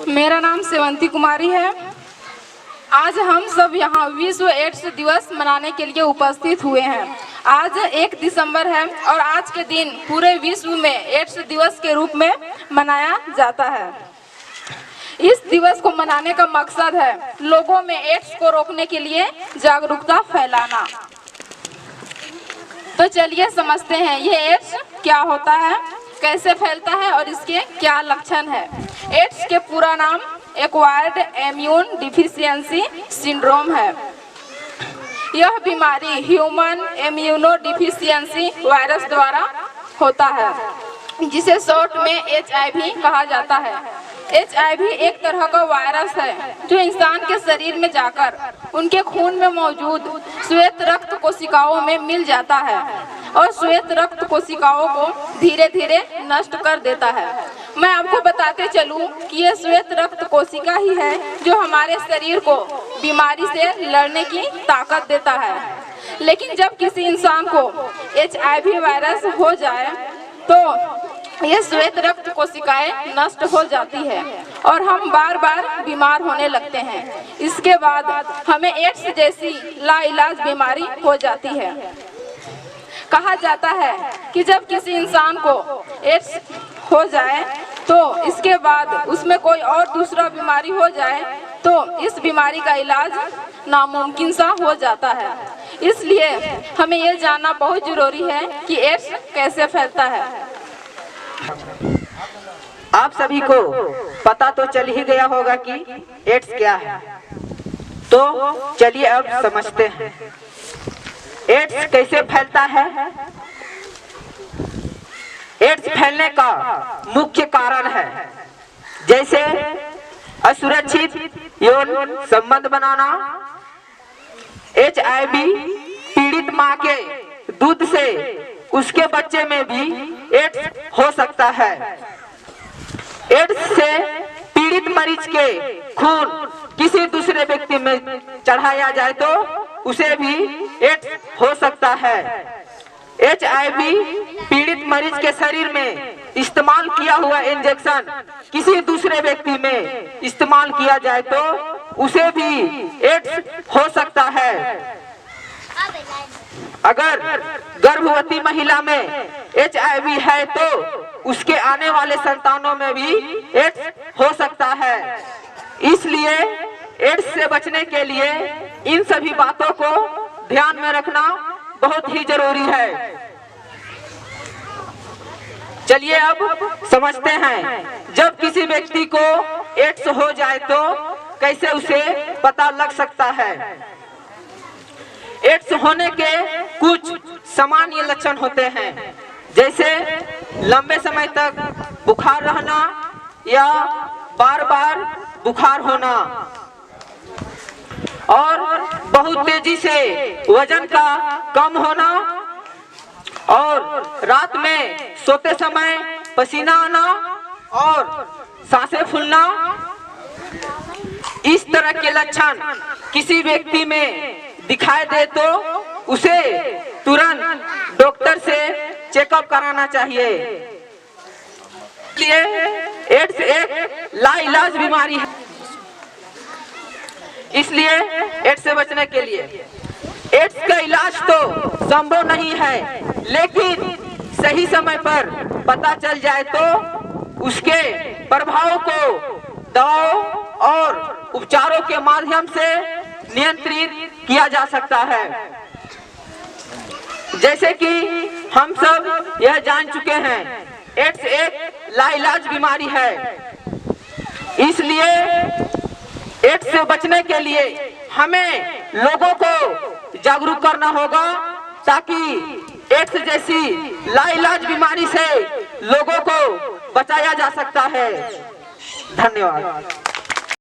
मेरा नाम सेवंती कुमारी है। आज हम सब यहाँ विश्व एड्स दिवस मनाने के लिए उपस्थित हुए हैं। आज 1 दिसंबर है और आज के दिन पूरे विश्व में एड्स दिवस के रूप में मनाया जाता है। इस दिवस को मनाने का मकसद है लोगों में एड्स को रोकने के लिए जागरूकता फैलाना। तो चलिए समझते हैं ये एड्स क्या होता है, कैसे फैलता है और इसके क्या लक्षण है। एड्स के पूरा नाम एक्वायर्ड इम्यून डिफिशियंसी सिंड्रोम है। यह बीमारी ह्यूमन इम्यूनो डिफिशियंसी वायरस द्वारा होता है, जिसे शॉर्ट में HIV कहा जाता है। HIV एक तरह का वायरस है जो इंसान के शरीर में जाकर उनके खून में मौजूद श्वेत रक्त कोशिकाओं में मिल जाता है और श्वेत रक्त कोशिकाओं को धीरे धीरे नष्ट कर देता है। मैं आपको बताते चलूं कि यह श्वेत रक्त कोशिका ही है जो हमारे शरीर को बीमारी से लड़ने की ताकत देता है। लेकिन जब किसी इंसान को HIV वायरस हो जाए तो ये श्वेत रक्त कोशिकाएं नष्ट हो जाती है और हम बार बार बीमार होने लगते हैं। इसके बाद हमें एड्स जैसी लाइलाज बीमारी हो जाती है। कहा जाता है कि जब किसी इंसान को एड्स हो जाए तो इसके बाद उसमें कोई और दूसरा बीमारी हो जाए तो इस बीमारी का इलाज नामुमकिन सा हो जाता है। इसलिए हमें ये जानना बहुत जरूरी है कि एड्स कैसे फैलता है। आप सभी को पता तो चल ही गया होगा कि एड्स क्या है, तो चलिए अब समझते हैं एड्स कैसे फैलता है। एड्स फैलने का मुख्य कारण है जैसे असुरक्षित यौन संबंध बनाना, HIV पीड़ित मां के दूध से उसके बच्चे में भी एड्स हो सकता है। एड्स से पीड़ित मरीज के खून किसी दूसरे व्यक्ति में चढ़ाया जाए तो उसे भी एड्स हो सकता है। HIV पीड़ित मरीज के शरीर में इस्तेमाल किया हुआ इंजेक्शन किसी दूसरे व्यक्ति में इस्तेमाल किया जाए तो उसे भी एड्स हो सकता है। अगर गर्भवती महिला में HIV है तो उसके आने वाले संतानों में भी एड्स हो सकता है। इसलिए एड्स से बचने के लिए इन सभी बातों को ध्यान में रखना बहुत ही जरूरी है। चलिए अब समझते हैं जब किसी व्यक्ति को एड्स हो जाए तो कैसे उसे पता लग सकता है। एड्स होने के कुछ सामान्य लक्षण होते हैं जैसे लंबे समय तक बुखार रहना या बार बार बुखार होना और बहुत तेजी से वजन का कम होना और रात में सोते समय पसीना आना और सांसें फूलना। इस तरह के लक्षण किसी व्यक्ति में दिखाई दे तो उसे तुरंत डॉक्टर से चेकअप कराना चाहिए। इसलिए एड्स एक लाइलाज बीमारी है। इसलिए एड्स से बचने के लिए एड्स का इलाज तो संभव नहीं है, लेकिन सही समय पर पता चल जाए तो उसके प्रभाव को दवाओं और उपचारों के माध्यम से नियंत्रित किया जा सकता है। जैसे कि हम सब यह जान चुके हैं एड्स एक लाइलाज बीमारी है। इसलिए एड्स से बचने के लिए हमें लोगों को जागरूक करना होगा ताकि एड्स जैसी लाइलाज बीमारी से लोगों को बचाया जा सकता है। धन्यवाद।